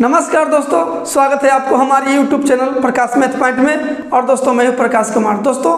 नमस्कार दोस्तों, स्वागत है आपको हमारे YouTube चैनल प्रकाश मैथ पॉइंट में। और दोस्तों मैं हूं प्रकाश कुमार। दोस्तों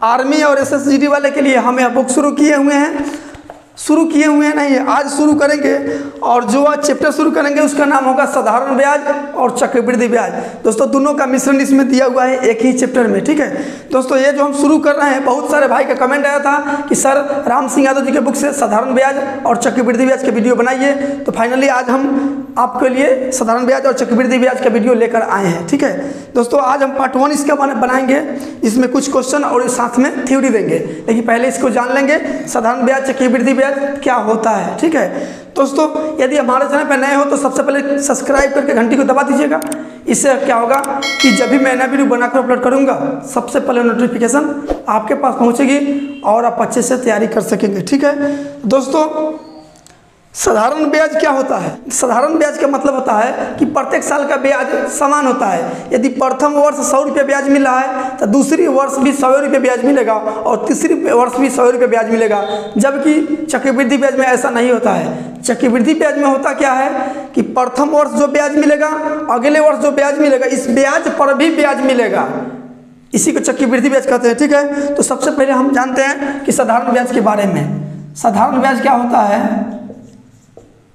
आर्मी और SSGD वाले के लिए हम यह बुक शुरू किए हुए हैं नहीं, आज शुरू करेंगे। और जो आज चैप्टर शुरू करेंगे उसका नाम होगा साधारण ब्याज और चक्रवृद्धि ब्याज। दोस्तों दोनों का मिश्रण इसमें दिया हुआ है एक ही चैप्टर में, ठीक है। दोस्तों ये जो हम शुरू कर रहे हैं, बहुत सारे भाई का कमेंट आया था कि सर राम सिंह यादव जी के बुक से साधारण ब्याज और चक्रवृद्धि ब्याज के वीडियो बनाइए। तो फाइनली आज हम आपके लिए साधारण ब्याज और चक्रवृद्धि ब्याज का वीडियो लेकर आए हैं, ठीक है। दोस्तों आज हम पार्ट 1 इसका बनाएंगे, इसमें कुछ क्वेश्चन और साथ में थ्योरी देंगे। लेकिन पहले इसको जान लेंगे साधारण ब्याज चक्रवृद्धि ब्याज क्या होता है, ठीक है। दोस्तों यदि हमारे चैनल पर नए हो तो सबसे पहले सब्सक्राइब करके घंटी को दबा दीजिएगा। इससे क्या होगा कि जब भी मैं नया वीडियो बनाकर अपलोड करूंगा सबसे पहले नोटिफिकेशन आपके पास पहुंचेगी और आप अच्छे से तैयारी कर सकेंगे, ठीक है। दोस्तों साधारण ब्याज क्या होता है? साधारण ब्याज का मतलब होता है कि प्रत्येक साल का ब्याज समान होता है। यदि प्रथम वर्ष 100 रुपये ब्याज मिल रहा है तो दूसरी वर्ष भी 100 रुपये ब्याज मिलेगा और तीसरी वर्ष भी 100 रुपये ब्याज मिलेगा। जबकि चक्रवृद्धि ब्याज में ऐसा नहीं होता है। चक्रवृद्धि ब्याज में होता क्या है कि प्रथम वर्ष जो ब्याज मिलेगा, अगले वर्ष जो ब्याज मिलेगा, इस ब्याज पर भी ब्याज मिलेगा। इसी को चक्रवृद्धि ब्याज कहते हैं, ठीक है। तो सबसे पहले हम जानते हैं कि साधारण ब्याज के बारे में। साधारण ब्याज क्या होता है?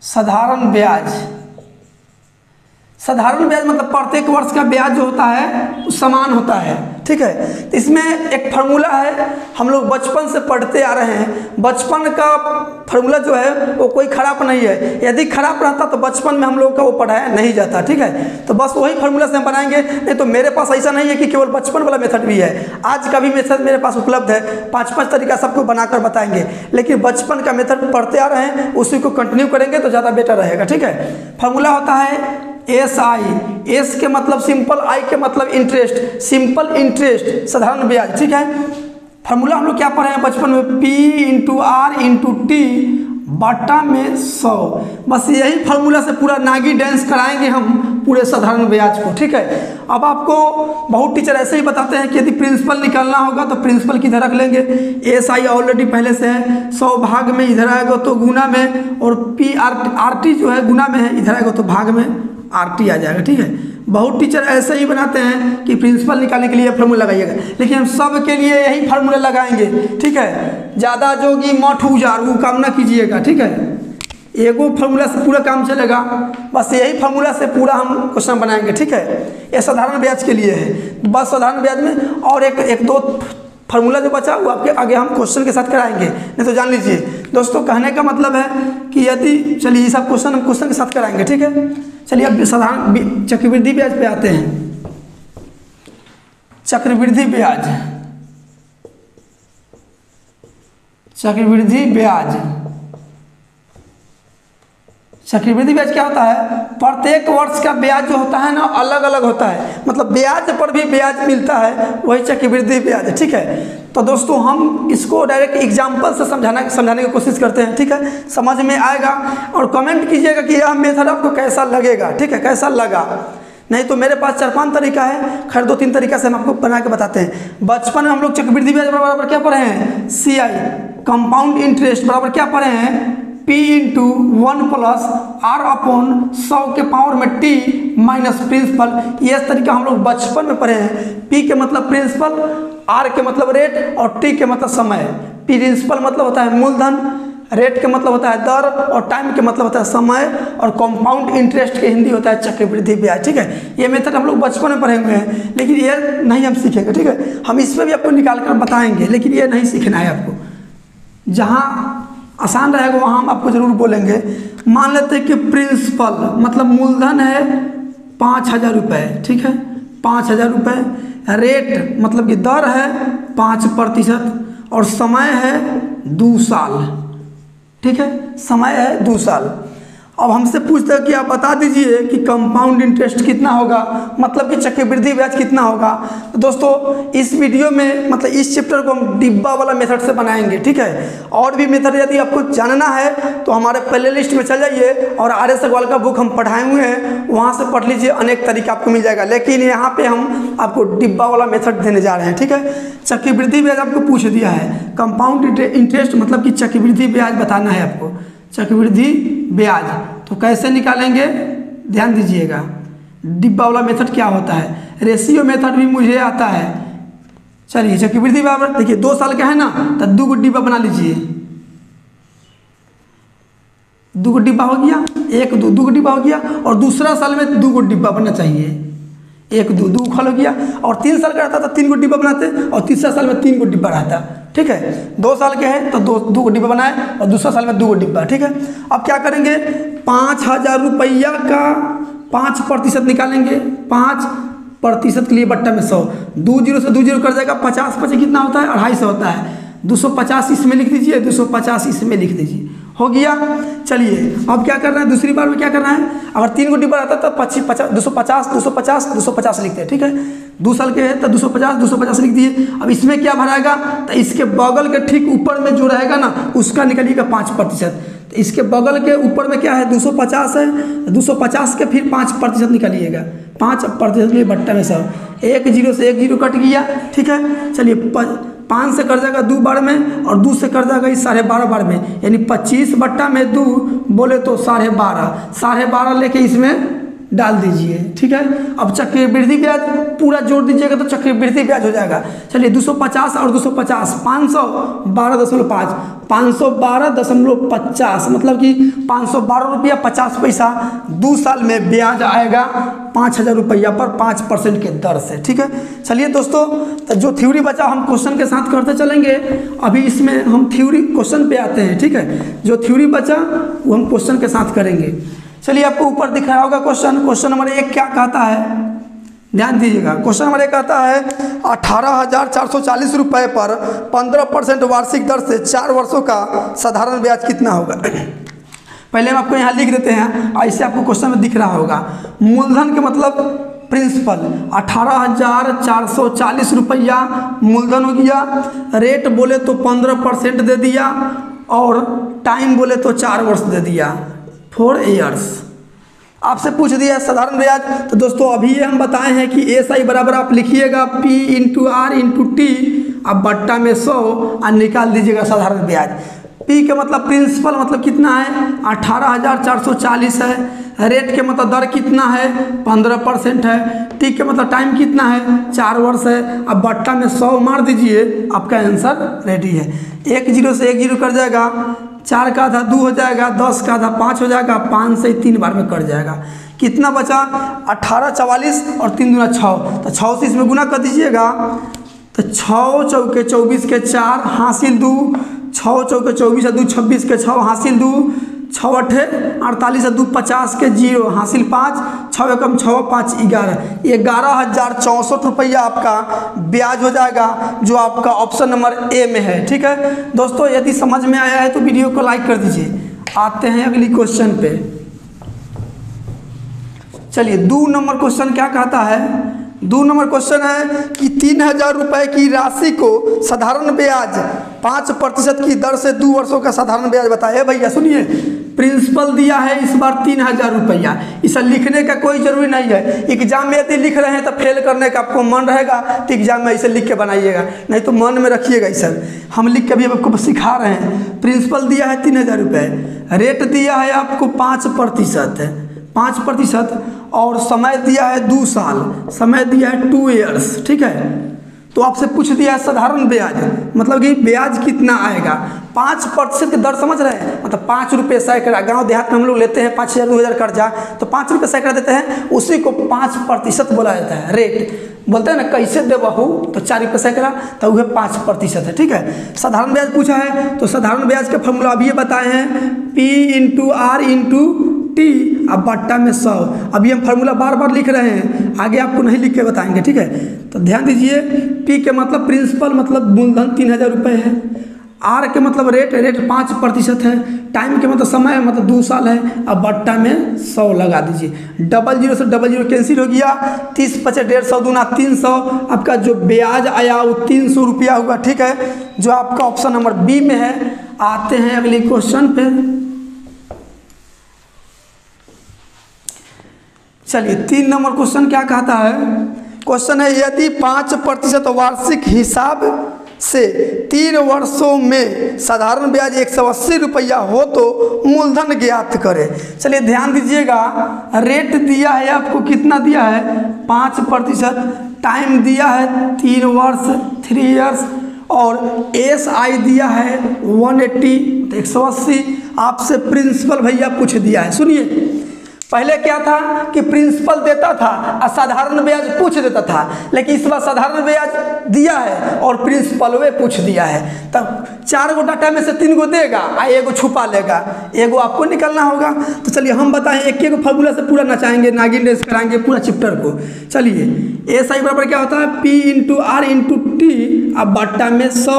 साधारण ब्याज मतलब प्रत्येक वर्ष का ब्याज जो होता है वो समान होता है, ठीक है। इसमें एक फार्मूला है, हम लोग बचपन से पढ़ते आ रहे हैं। बचपन का फार्मूला जो है वो कोई खराब नहीं है। यदि खराब रहता तो बचपन में हम लोग का वो पढ़ाया नहीं जाता, ठीक है। तो बस वही फार्मूला से हम बनाएंगे। नहीं तो मेरे पास ऐसा नहीं है कि केवल बचपन वाला मेथड भी है, आज का भी मेथड मेरे पास उपलब्ध है। 5-5 तरीका सबको बनाकर बताएंगे। लेकिन बचपन का मेथड पढ़ते आ रहे हैं, उसी को कंटिन्यू करेंगे तो ज़्यादा बेटर रहेगा, ठीक है। फार्मूला होता है SI, एस के मतलब सिंपल, आई के मतलब इंटरेस्ट, सिंपल इंटरेस्ट साधारण ब्याज, ठीक है। फार्मूला हम लोग क्या पढ़े हैं बचपन में? P × R × T बटा में 100। बस यही फार्मूला से पूरा नागी डांस कराएंगे हम पूरे साधारण ब्याज को, ठीक है। अब आपको बहुत टीचर ऐसे ही बताते हैं कि यदि प्रिंसिपल निकालना होगा तो प्रिंसिपल किधर रख लेंगे? SI ऑलरेडी पहले से है, 100 भाग में इधर आएगा तो गुना में, और RT जो है गुना में है, इधर आएगा तो भाग में RT आ जाएगा, ठीक है। बहुत टीचर ऐसे ही बनाते हैं कि प्रिंसिपल निकालने के लिए फार्मूला लगाइएगा, लेकिन हम सब के लिए यही फार्मूला लगाएंगे, ठीक है। ज़्यादा जोगी मठ उजार वो काम ना कीजिएगा, ठीक है। एगो फार्मूला से पूरा काम चलेगा, बस यही फार्मूला से पूरा हम क्वेश्चन बनाएंगे, ठीक है। ये साधारण ब्याज के लिए है। बस साधारण ब्याज में और एक दो फार्मूला जो बचा वो आपके आगे हम क्वेश्चन के साथ कराएंगे। नहीं तो जान लीजिए दोस्तों, कहने का मतलब है कि यदि चलिए ये सब क्वेश्चन हम क्वेश्चन के साथ कराएंगे, ठीक है। चलिए अब साधारण चक्रवृद्धि ब्याज पे आते हैं। चक्रवृद्धि ब्याज क्या होता है? प्रत्येक वर्ष का ब्याज जो होता है ना अलग अलग होता है, मतलब ब्याज पर भी ब्याज मिलता है, वही चक्रवृद्धि ब्याज है, ठीक है। तो दोस्तों हम इसको डायरेक्ट एग्जाम्पल से समझाने की कोशिश करते हैं, ठीक है। समझ में आएगा और कमेंट कीजिएगा कि यह मेथड आपको कैसा लगेगा, ठीक है, कैसा लगा। नहीं तो मेरे पास 4-5 तरीका है, खैर 2-3 तरीका से हम आपको बना के बताते हैं। बचपन में हम लोग चक्रवृद्धि ब्याज बराबर क्या पढ़े हैं? CI, कंपाउंड इंटरेस्ट बराबर क्या पढ़े हैं? P × 1 + R/100 के पावर में T माइनस प्रिंसिपल। ये तरीका हम लोग बचपन में पढ़े हैं। P के मतलब प्रिंसिपल, R के मतलब रेट और T के मतलब समय। प्रिंसिपल मतलब होता है मूलधन, रेट के मतलब होता है दर और टाइम के मतलब होता है समय, और कंपाउंड इंटरेस्ट के हिंदी होता है चक्रवृद्धि ब्याज, ठीक है। ये मेथड हम लोग बचपन में पढ़े हुए हैं, लेकिन ये नहीं हम सीखेंगे, ठीक है। हम इसमें भी आपको निकाल कर बताएंगे, लेकिन ये नहीं सीखना है आपको। जहाँ आसान रहेगा वहाँ हम आपको जरूर बोलेंगे। मान लेते हैं कि प्रिंसिपल मतलब मूलधन है 5000 रुपये, ठीक है, 5000 रुपये। रेट मतलब कि दर है 5% और समय है 2 साल, ठीक है, समय है 2 साल। अब हमसे पूछते हैं कि आप बता दीजिए कि कंपाउंड इंटरेस्ट कितना होगा, मतलब कि चक्रवृद्धि ब्याज कितना होगा। तो दोस्तों इस वीडियो में मतलब इस चैप्टर को हम डिब्बा वाला मेथड से बनाएंगे, ठीक है। और भी मेथड यदि आपको जानना है तो हमारे प्ले लिस्ट में चल जाइए और RS अग्रवाल का बुक हम पढ़ाए हुए हैं, वहाँ से पढ़ लीजिए, अनेक तरीका आपको मिल जाएगा। लेकिन यहाँ पर हम आपको डिब्बा वाला मेथड देने जा रहे हैं, ठीक है। चक्रवृद्धि ब्याज आपको पूछ दिया है, कंपाउंड इंटरेस्ट मतलब कि चक्रवृद्धि ब्याज बताना है आपको। चक्रवृद्धि ब्याज तो कैसे निकालेंगे? ध्यान दीजिएगा डिब्बा वाला मेथड क्या होता है, रेशियो मेथड भी मुझे आता है। चलिए चक्रवृद्धि बराबर देखिए 2 साल का है ना, तो 2 गो डिब्बा बना लीजिए, 2 गो डिब्बा हो गया, 1 2 2 गो डिब्बा हो गया, और दूसरा साल में 2 गो डिब्बा बनना चाहिए, 1 2 2 खल हो गया, और 3 साल का रहता तो 3 गो डिब्बा बनाते, और तीसरा साल में 3 गो डिब्बा रहता। ठीक है, 2 साल के हैं तो 2 गो डिब्बा बनाए, और दूसरा साल में 2 गो डिब्बा। ठीक है, अब क्या करेंगे, 5,000 रुपया का 5% निकालेंगे, 5% के लिए बट्टा में 100, 2 0 से 2 0 कर जाएगा, 50 5 कितना होता है, 250 होता है, 250 इसमें लिख दीजिए, 250 इसमें लिख दीजिए, हो गया। चलिए अब क्या करना है, दूसरी बार में क्या करना है, अगर 3 गो डिब्बा रहता तो 250 लिखते हैं। ठीक है, 2 साल के हैं तो 250 लिख दिए। अब इसमें क्या भराएगा, तो इसके बगल के ठीक ऊपर में जो रहेगा ना उसका निकलिएगा 5%, तो इसके बगल के ऊपर में क्या है 250 है, 250 के फिर 5% निकालिएगा, 5% लिए बट्टा में 100, 1 0 से 1 0 कट गया। ठीक है, चलिए 5 से कट जाएगा 2 बार में, और 2 से कट जाएगा इस 12.5 बार में, यानी 25 बट्टा में 2 बोले तो 12.5 लेके इसमें डाल दीजिए। ठीक है, अब चक्रवृद्धि ब्याज पूरा जोड़ दीजिएगा तो चक्रवृद्धि ब्याज हो जाएगा। चलिए 250 और 250 512.5, 512.50 मतलब कि 512 रुपया 50 पैसा 2 साल में ब्याज आएगा 5,000 रुपया पर 5% के दर से। ठीक है, चलिए दोस्तों, तो जो थ्योरी बचा हम क्वेश्चन के साथ करते चलेंगे। अभी इसमें हम थ्योरी क्वेश्चन पे आते हैं। ठीक है, जो थ्योरी बचा वो हम क्वेश्चन के साथ करेंगे। चलिए आपको ऊपर दिख रहा होगा क्वेश्चन नंबर 1 क्या कहता है, ध्यान दीजिएगा। क्वेश्चन नंबर 1 कहता है 18,440 रुपये पर 15% वार्षिक दर से 4 वर्षों का साधारण ब्याज कितना होगा। पहले हम आपको यहाँ लिख देते हैं, ऐसे आपको क्वेश्चन में दिख रहा होगा। मूलधन के मतलब प्रिंसिपल 18,440 रुपया मूलधन हो गया, रेट बोले तो 15% दे दिया, और टाइम बोले तो 4 वर्ष दे दिया, 4 ईयर्स। आपसे पूछ दिया साधारण ब्याज, तो दोस्तों अभी ये हम बताए हैं कि SI बराबर आप लिखिएगा P × R × T, अब बट्टा में 100 और निकाल दीजिएगा साधारण ब्याज। P के मतलब प्रिंसिपल मतलब कितना है 18,440 है, रेट के मतलब दर कितना है 15% है, T के मतलब टाइम कितना है 4 वर्ष है। अब बट्टा में 100 मार दीजिए, आपका आंसर रेडी है। 1 0 से 1 0 कर जाएगा, 4 का आधा 2 हो जाएगा, 10 का आधा 5 हो जाएगा, 5 से 3 बार में कट जाएगा। कितना बचा 1844 और 3 दूना 6, तो 6 से इसमें गुना कर दीजिएगा, तो 6 चौके 24 के 4 हासिल 2, 6 चौके 24 है 2 26 के 6 हासिल 2, 6 अठे 48 है 2 50 के 0 हासिल 5, 6 एकम 6 5 11, 11,064 रुपया आपका ब्याज हो जाएगा, जो आपका ऑप्शन नंबर ए में है। ठीक है दोस्तों, यदि समझ में आया है तो वीडियो को लाइक कर दीजिए। आते हैं अगली क्वेश्चन पे। चलिए 2 नंबर क्वेश्चन क्या कहता है, 2 नंबर क्वेश्चन है कि 3,000 रुपये की राशि को साधारण ब्याज 5% की दर से 2 वर्षों का साधारण ब्याज बताए। भैया सुनिए, प्रिंसिपल दिया है इस बार 3,000 रुपया, इसे लिखने का कोई जरूरी नहीं है। एग्जाम में यदि लिख रहे हैं तो फेल करने का आपको मन रहेगा तो एग्जाम में इसे लिख के बनाइएगा, नहीं तो मन में रखिएगा। इसे हम लिख के अभी आपको सिखा रहे हैं। प्रिंसिपल दिया है 3,000 रुपये, रेट दिया है आपको 5%, और समय दिया है 2 साल, समय दिया है 2 ईयर्स। ठीक है, तो आपसे पूछ दिया है साधारण ब्याज मतलब कि ब्याज कितना आएगा। 5% की दर समझ रहे हैं, मतलब 5 रुपये सैकड़ा। गांव देहात में हम लोग लेते हैं 5,000 2,000 कर्जा, तो 5 रुपये सैकड़ा देते हैं, उसी को 5% बोला जाता है। रेट बोलते हैं ना कैसे दे बहू, तो 4 रुपये सैकड़ा, तो वह 5% है। ठीक है, साधारण ब्याज पूछा है, तो साधारण ब्याज का फॉर्मूला अभी ये बताए हैं P × R × T, अब बट्टा में 100। अभी हम फार्मूला बार बार लिख रहे हैं, आगे आपको नहीं लिख के बताएंगे। ठीक है, तो ध्यान दीजिए, P के मतलब प्रिंसिपल मतलब मूलधन 3,000 रुपये है, R के मतलब रेट 5% है, टाइम के मतलब समय मतलब 2 साल है, अब बट्टा में 100 लगा दीजिए। 00 से 00 कैंसिल हो गया, 30 × 5 150 दूना 300, आपका जो ब्याज आया वो 300 रुपया हुआ। ठीक है, जो आपका ऑप्शन नंबर बी में है। आते हैं अगले क्वेश्चन पे। चलिए 3 नंबर क्वेश्चन क्या कहता है, क्वेश्चन है यदि 5% वार्षिक हिसाब से 3 वर्षों में साधारण ब्याज 180 रुपया हो तो मूलधन ज्ञात करें। चलिए ध्यान दीजिएगा, रेट दिया है आपको, कितना दिया है 5%, टाइम दिया है 3 वर्ष 3 इयर्स, और SI दिया है 180 180। आपसे प्रिंसिपल भैया पूछ दिया है। सुनिए, पहले क्या था कि प्रिंसिपल देता था और साधारण ब्याज पूछ देता था, लेकिन इस बार साधारण ब्याज दिया है और प्रिंसिपल वे पूछ दिया है। तब 4 गो डाटा में से 3 गो देगा और 1 गो छुपा लेगा, 1 गो आपको निकलना होगा। तो चलिए हम बताएं, एक फार्मूला से पूरा नचाएंगे, नागिन रेस कराएंगे पूरा चैप्टर को। चलिए SI बराबर क्या होता है P into R into T अब बट्टा में 100,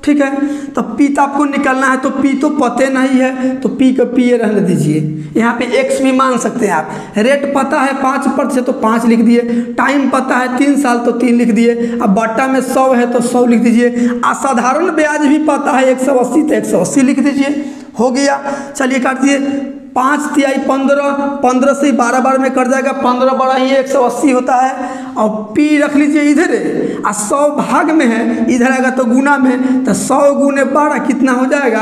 ठीक है। तो P तो आपको निकलना है, तो P तो पते नहीं है, तो P को P रहने दीजिए। यहाँ पे X भी मान सकते हैं आप। रेट पता है 5% तो 5 लिख दिए, टाइम पता है 3 साल तो 3 लिख दिए, अब बट्टा में 100 है तो 100 लिख दीजिए। असाधारण ब्याज भी पता है 180 तो 180 लिख दीजिए, हो गया। चलिए काट दिए, 5 तिहाई 15, 15 से 12 बार में कट जाएगा, 15 बड़ा ही 180 होता है। और P रख लीजिए इधर है, और 100 भाग में है, इधर आएगा तो गुना में, तो 100 गुने 12 कितना हो जाएगा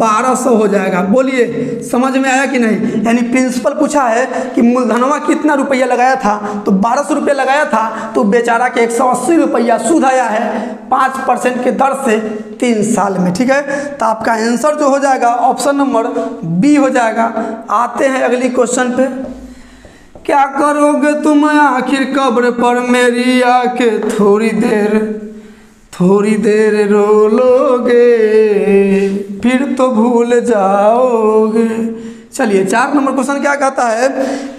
1200 हो जाएगा। बोलिए समझ में आया कि नहीं। यानी प्रिंसिपल पूछा है कि मूलधनवा कितना रुपया लगाया था, तो 1200 रुपया लगाया था, तो बेचारा के 180 रुपया सूद आया है 5% के दर से 3 साल में, ठीक है। तो आपका आंसर जो हो जाएगा ऑप्शन नंबर B हो जाएगा। आते हैं अगली क्वेश्चन पे। क्या करोगे तुम आखिर कब्र पर मेरी आंखें थोड़ी देर रो लोगे, फिर तो भूल जाओगे। चलिए 4 नंबर क्वेश्चन क्या कहता है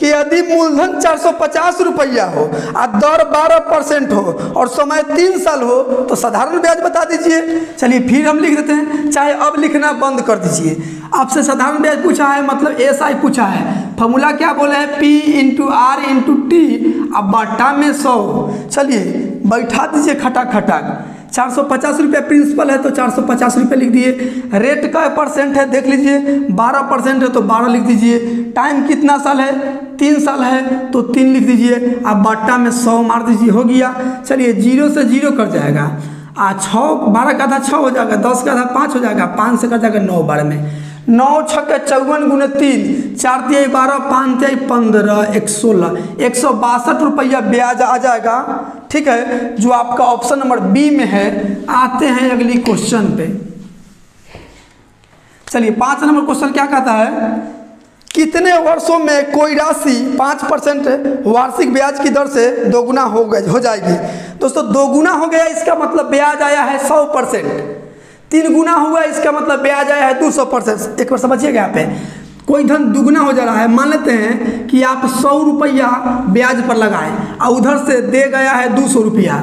कि यदि मूलधन 450 रुपया हो और दर 12% हो और समय 3 साल हो तो साधारण ब्याज बता दीजिए। चलिए फिर हम लिख देते हैं, चाहे अब लिखना बंद कर दीजिए। आपसे साधारण ब्याज पूछा है, मतलब SI पूछा है, फॉर्मूला क्या बोले हैं P into R into T अब बट्टा में 100। चलिए बैठा दीजिए खटाक खटाक। 450 रुपये प्रिंसिपल है तो 450 रुपये लिख दिए। रेट का % है देख लीजिए, 12% है तो 12 लिख दीजिए। टाइम कितना साल है 3 साल है तो 3 लिख दीजिए। आप बट्टा में 100 मार दीजिए, हो गया। चलिए 0 से 0 कट जाएगा, 6 12 का आधा 6 हो जाएगा, 10 का आधा 5 हो जाएगा, 5 से कट जाएगा 9 बार में, 9 छक्के 54 गुने 3, 4 तिहाई 12, 5 तिहाई 15, 116, 162 रुपया ब्याज आ जाएगा, ठीक है, जो आपका ऑप्शन नंबर B में है। आते हैं अगली क्वेश्चन पे। चलिए 5 नंबर क्वेश्चन क्या कहता है, कितने वर्षों में कोई राशि 5% वार्षिक ब्याज की दर से दोगुना हो जाएगी। दोस्तों दोगुना हो गया, इसका मतलब ब्याज आया है 100%। 3 गुना हुआ, इसका मतलब ब्याज आया है 200%। एक बार समझिएगा, यहाँ पे कोई धन दुगना हो जा रहा है। मान लेते हैं कि आप 100 रुपया ब्याज पर लगाएं और उधर से दे गया है 200 रुपया,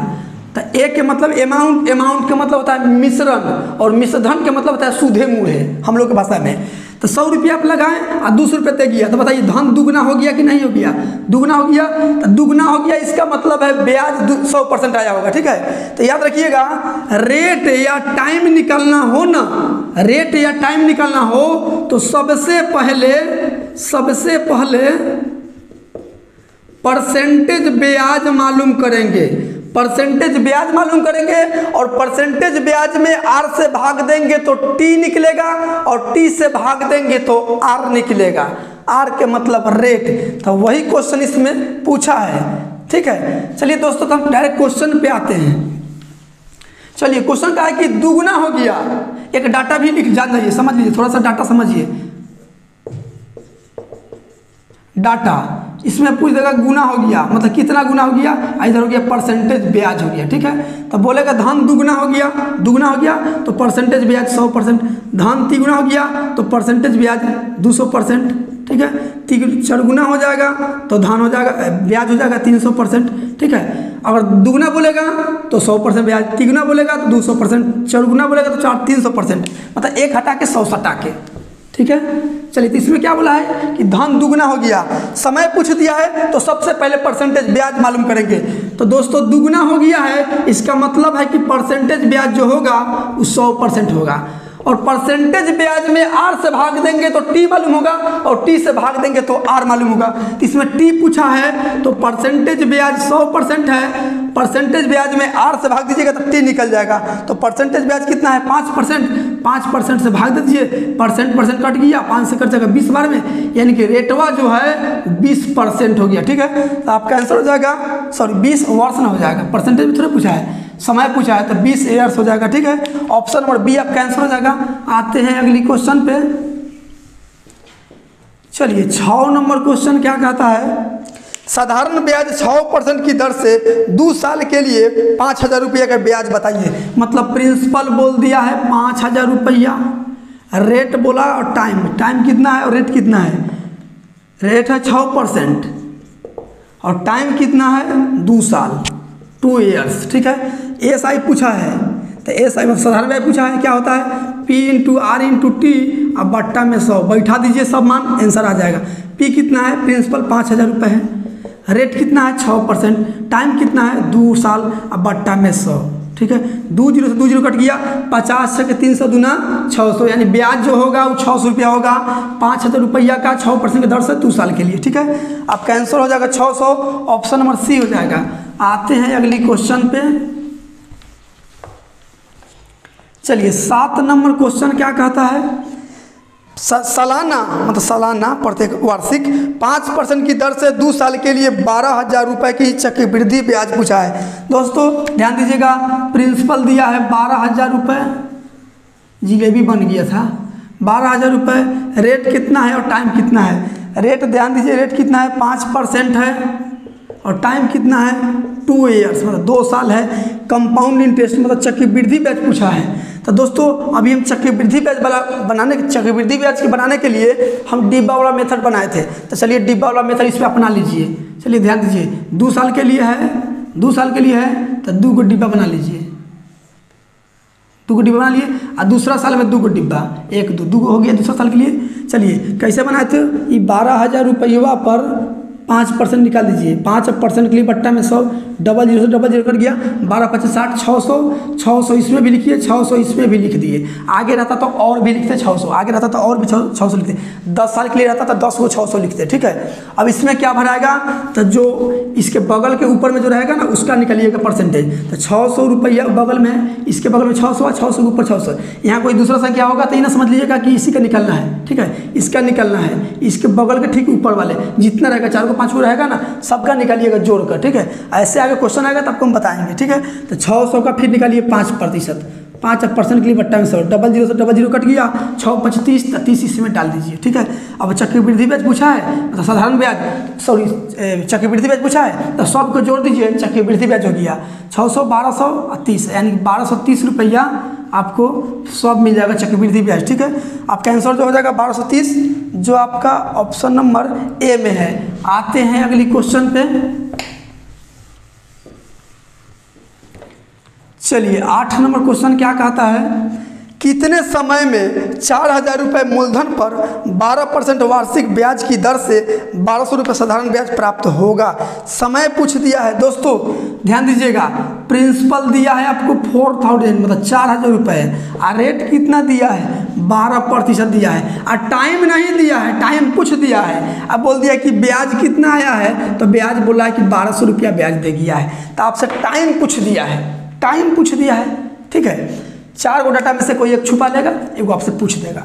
तो एक के मतलब अमाउंट का मतलब होता है मिश्रण, और मिश्रधन का मतलब होता है सूधे मूढ़े हम लोग की भाषा में। तो 100 रुपया आप लगाएं और 200 रुपये दे गया, तो बताइए धन दुगना हो गया कि नहीं हो गया। दुगना हो गया, तो दुगना हो गया इसका मतलब है ब्याज 100% आया होगा, ठीक है। तो याद रखिएगा, रेट या टाइम निकालना हो ना, रेट या टाइम निकालना हो तो सबसे पहले परसेंटेज ब्याज मालूम करेंगे, परसेंटेज ब्याज मालूम करेंगे, और परसेंटेज ब्याज में R से भाग देंगे तो T निकलेगा, और T से भाग देंगे तो R निकलेगा। R के मतलब रेट। तो वही क्वेश्चन इसमें पूछा है, ठीक है। चलिए दोस्तों, तो हम डायरेक्ट क्वेश्चन पे आते हैं। चलिए क्वेश्चन का है कि दुगुना हो गया। एक डाटा भी लिख जान जाइए, समझ लीजिए, थोड़ा सा डाटा समझिए। डाटा इसमें पूछ देगा गुना हो गया, मतलब कितना गुना हो गया, इधर हो गया परसेंटेज ब्याज हो गया, ठीक है। तो बोलेगा धन दुगुना हो गया, दुगुना हो गया तो परसेंटेज ब्याज 100%, धन तिगुना हो गया तो परसेंटेज ब्याज 200%, ठीक है। 4 गुना हो जाएगा तो धन हो जाएगा, ब्याज हो जाएगा 300%, ठीक है। अगर दुगुना बोलेगा तो 100% ब्याज, तिगुना बोलेगा तो 200%, 4 गुना बोलेगा तो 300%, मतलब 1 हटा के 100 सटा के, ठीक है। चलिए तो इसमें क्या बोला है कि धन दुगुना हो गया, समय पूछ दिया है तो सबसे पहले परसेंटेज ब्याज मालूम करेंगे। तो दोस्तों दुगुना हो गया है, इसका मतलब है कि परसेंटेज ब्याज जो होगा वो 100% होगा, और परसेंटेज ब्याज में R से भाग देंगे तो T मालूम होगा, और T से भाग देंगे तो R मालूम होगा। तो इसमें T पूछा है तो परसेंटेज ब्याज 100% है, परसेंटेज ब्याज में 8 से भाग दीजिएगा तो टी निकल जाएगा। तो परसेंटेज ब्याज कितना है 5%, 5% से भाग दे दीजिए, परसेंट कट गया, 5 से कट जाएगा 20 बार में, यानी कि रेटवा जो है 20% हो गया। ठीक है, तो आपका आंसर हो जाएगा, सॉरी 20 वर्ष ना हो जाएगा, परसेंटेज में थोड़ा पूछा है, समय पूछा है, तो 20 ईयर्स हो जाएगा। ठीक है, ऑप्शन नंबर बी आपका आंसर हो जाएगा। आते हैं अगली क्वेश्चन पे। चलिए 6 नंबर क्वेश्चन क्या कहता है, साधारण ब्याज 6% की दर से 2 साल के लिए 5,000 रुपये का ब्याज बताइए। मतलब प्रिंसिपल बोल दिया है 5,000 रुपया, रेट बोला और टाइम कितना है और रेट कितना है, रेट है 6% और टाइम कितना है 2 साल, 2 ईयर्स। ठीक है, एसआई पूछा है, तो एसआई में साधारण ब्याज पूछा है, क्या होता है P × R × T, अब बट्टा में 100 बैठा दीजिए, सब मान आंसर आ जाएगा। P कितना है, प्रिंसिपल 5,000 रुपये है, रेट कितना है 6%, टाइम कितना है 2 साल, अब बट्टा में 100। ठीक है, 2 जीरो से 2 जीरो कट गया, 50 से 300 दूना 600, यानी ब्याज जो होगा वो 600 रुपया होगा, 5,000 रुपया का 6% की दर से 2 साल के लिए। ठीक है, आपका आंसर हो जाएगा 600, ऑप्शन नंबर सी हो जाएगा। आते हैं अगली क्वेश्चन पे। चलिए 7 नंबर क्वेश्चन क्या कहता है, सालाना मतलब सालाना प्रत्येक वार्षिक 5% की दर से 2 साल के लिए 12,000 रुपये की चक्रवृद्धि ब्याज पूछा है। दोस्तों ध्यान दीजिएगा, प्रिंसिपल दिया है 12,000 रुपये, जिलेबी बन गया था 12,000 रुपये, रेट कितना है और टाइम कितना है, रेट ध्यान दीजिए, रेट कितना है 5% है और टाइम कितना है 2 ईयर्स मतलब 2 साल है। कंपाउंड इंटरेस्ट मतलब चक्रवृद्धि ब्याज पूछा है। तो दोस्तों अभी हम चक्रवृद्धि ब्याज चक्रवृद्धि ब्याज के बनाने के लिए हम डिब्बा वाला मेथड बनाए थे, तो चलिए डिब्बा वाला मेथड इस पर अपना लीजिए। चलिए ध्यान दीजिए, 2 साल के लिए है, 2 साल के लिए है तो 2 को डिब्बा बना लीजिए, 2 को डिब्बा बना लिए, और दूसरा साल में 2 को डिब्बा, 1 2 हो गया दूसरा साल के लिए। चलिए कैसे बनाए थे, ये 12,000 रुपया पर 5% निकाल दीजिए, 5% के लिए बट्टा में 100, डबल जीरो से डबल जीरो कट गया, 12 × 5 = 60, 600 इसमें भी लिखिए, 600 इसमें भी लिख दिए। आगे रहता तो और भी लिखते 600, आगे रहता तो और भी 600 लिखते, 10 साल के लिए रहता तो 10 को 600 लिखते। ठीक है, अब इसमें क्या भराएगा, तो जो इसके बगल के ऊपर में जो रहेगा ना उसका निकालिएगा परसेंटेज, तो 600 रुपया बगल में, इसके बगल में 600 है, 600 के ऊपर 600, यहाँ कोई दूसरा संख्या होगा तो ये ना समझ लीजिएगा कि इसी का निकलना है। ठीक है, इसका निकलना है, इसके बगल के ठीक ऊपर वाले जितना रहेगा 4 को 5 को रहेगा ना, सबका निकालिएगा जोड़कर। ठीक है, ऐसे आगे क्वेश्चन आएगा तब आपको हम बताएंगे। ठीक है, तो 600 का फिर निकालिए 5%, 5% के लिए बट्टा में 100, डबल जीरो से डबल जीरो कट गया, 6 × 5 = 30, 30 इसमें डाल दीजिए। ठीक है, अब चक्रवृद्धि ब्याज पूछा है तो साधारण ब्याज सॉरी चक्रवृद्धि ब्याज पूछा है तो सबको जोड़ दीजिए, चक्रवृद्धि ब्याज हो गया 600, 1200 और 30, यानी 1230 रुपया आपको सब मिल जाएगा चक्रवृद्धि ब्याज। ठीक है, आपका आंसर जो हो जाएगा 1230, जो आपका ऑप्शन नंबर ए में है। आते हैं अगली क्वेश्चन पे। चलिए 8 नंबर क्वेश्चन क्या कहता है, कितने समय में 4,000 रुपये मूलधन पर 12% वार्षिक ब्याज की दर से 1,200 रुपये साधारण ब्याज प्राप्त होगा। समय पूछ दिया है। दोस्तों ध्यान दीजिएगा, प्रिंसिपल दिया है आपको 4,000 मतलब 4,000 रुपये, और रेट कितना दिया है 12% दिया है, और टाइम नहीं दिया है, टाइम पूछ दिया है। अब बोल दिया कि ब्याज कितना आया है, तो ब्याज बोला है कि 1,200 रुपया ब्याज दे दिया है, तो आपसे टाइम पूछ दिया है, टाइम पूछ दिया है। ठीक है, 4 गो डाटा में से कोई एक छुपा लेगा, एक आपसे पूछ देगा।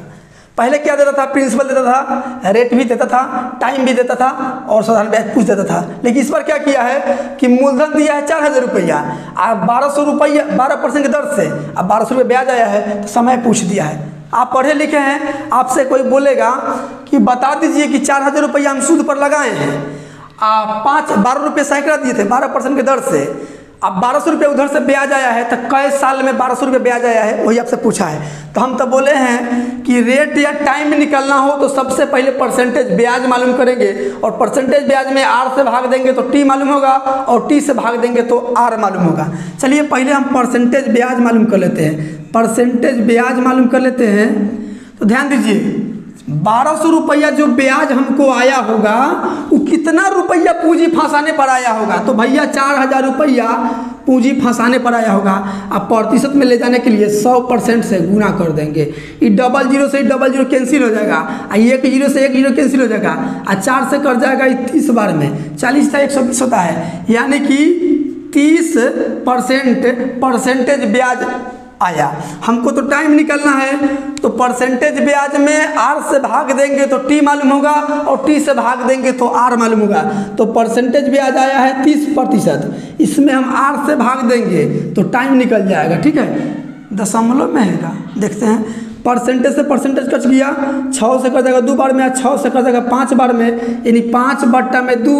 पहले क्या देता था, प्रिंसिपल देता था, रेट भी देता था, टाइम भी देता था और साधारण ब्याज पूछ देता था। लेकिन इस बार क्या किया है कि मूलधन दिया है 4,000 रुपया, और 1,200 रुपया 12% की दर से, अब 1,200 रुपये ब्याज आया है तो समय पूछ दिया है। आप पढ़े लिखे हैं, आपसे कोई बोलेगा कि बता दीजिए कि 4,000 रुपया हम सूद पर लगाए हैं, 12 रुपये सैकड़ा दिए थे 12% की दर से, अब 1,200 रुपये उधर से ब्याज आया है, तो कई साल में 1,200 रुपये ब्याज आया है, वही आपसे पूछा है। तो हम तो बोले हैं कि रेट या टाइम निकलना हो तो सबसे पहले परसेंटेज ब्याज मालूम करेंगे, और परसेंटेज ब्याज में R से भाग देंगे तो T मालूम होगा, और T से भाग देंगे तो R मालूम होगा। चलिए पहले हम परसेंटेज ब्याज मालूम कर लेते हैं, परसेंटेज ब्याज मालूम कर लेते हैं। तो ध्यान दीजिए, 1,200 रुपया जो ब्याज हमको आया होगा वो कितना रुपया पूंजी फंसाने पर आया होगा, तो भैया 4,000 रुपया पूंजी फंसाने पर आया होगा। अब प्रतिशत में ले जाने के लिए 100% से गुना कर देंगे, ये डबल जीरो से डबल जीरो कैंसिल हो जाएगा, 1 जीरो से 1 जीरो कैंसिल हो जाएगा, और 4 से कट जाएगा 30 बार में, 40 से 120 होता है, यानी कि 30% परसेंटेज ब्याज आया। हमको तो टाइम निकलना है, तो परसेंटेज ब्याज में r से भाग देंगे तो t मालूम होगा और t से भाग देंगे तो r मालूम होगा। तो परसेंटेज ब्याज आया है 30%, इसमें हम r से भाग देंगे तो टाइम निकल जाएगा, ठीक है। दशमलव में हैगा, देखते हैं परसेंटेज से परसेंटेज कट गया, 6 से कर जाएगा 2 बार में, 6 से कर जाएगा 5 बार में, यानी 5/2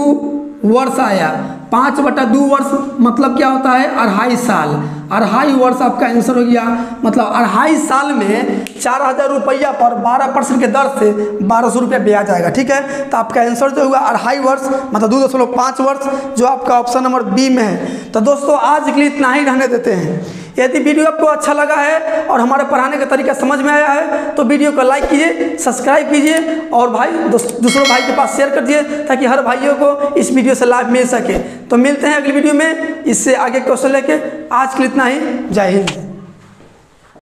वर्ष आया। 5/2 वर्ष मतलब क्या होता है, 2.5 साल। 2.5 वर्ष आपका आंसर हो गया। मतलब 2.5 साल में 4,000 रुपया पर 12% के दर से 1,200 रुपया ब्याज आएगा, ठीक है। तो आपका आंसर जो हुआ 2.5 वर्ष मतलब 2.5 वर्ष, जो आपका ऑप्शन नंबर बी में है। तो दोस्तों आज के लिए इतना ही रहने देते हैं। यदि वीडियो आपको अच्छा लगा है और हमारे पढ़ाने का तरीका समझ में आया है तो वीडियो को लाइक कीजिए, सब्सक्राइब कीजिए और भाई दूसरों भाई के पास शेयर कर दिए, ताकि हर भाइयों को इस वीडियो से लाभ मिल सके। तो मिलते हैं अगली वीडियो में इससे आगे क्वेश्चन लेके। आज के लिए इतना ही, जय हिंद।